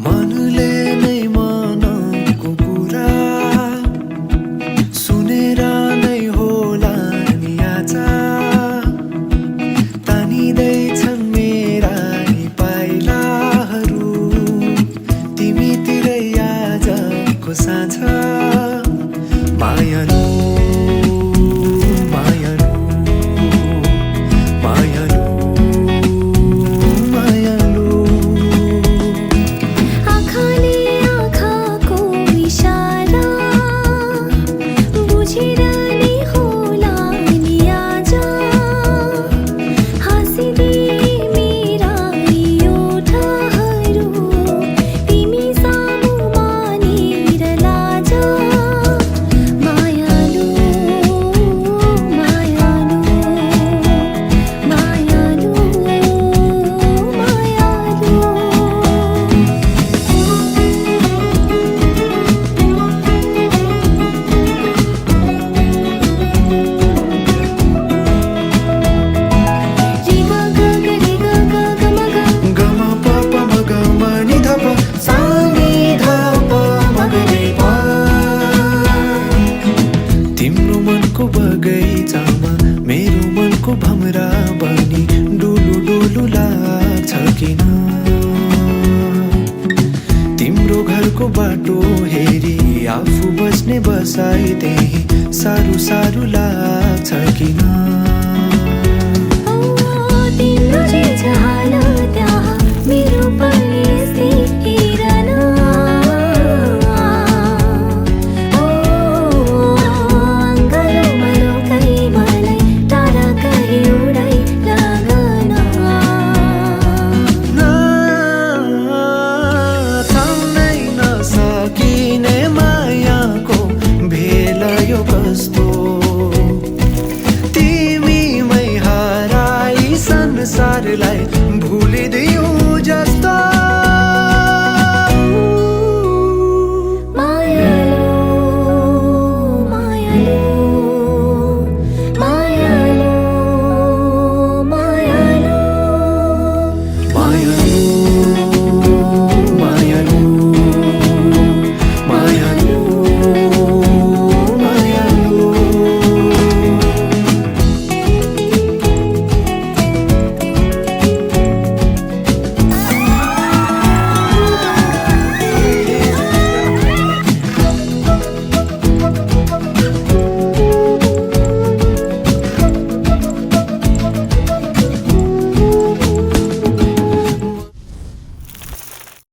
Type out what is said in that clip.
मनले नै मनको कुरा सुनेर नै होला नि आज तानिँदैछन् मेरा यी पाइलाहरू तिमीतिरै आजको साँझ मायालु मायालु मायालु मायालु आँखाले आँखाको इशारा बुझेर नै होला नि आज हाँसिदे मेरा यी ओठहरू तिमी सामु मानेर लाज मायालु मायालु मायालु मायालु गम पप मग मनि धप सानी धप मग रे प तिम्रो मनको बगैँचामा मेरो मनको भमरा बनी डुलु डुलु लाग्छ किन तिम्रो घरको बाटो हेरी आफू बस्ने बसाइ त्यही साह्रो साह्रो लाग्छ किन तिम्रो जे छ हाल त्यहाँ मेरो पनि यस्तै हेरन अङ्गालोमा रोकाइ मलाई टाढा कहीँ उडाइ लगन थाम्नै नसकिने मायाको भेल यो कस्तो तिमीमै हराई संसारलाई भुलिदियो जस्तो मायालु मायालु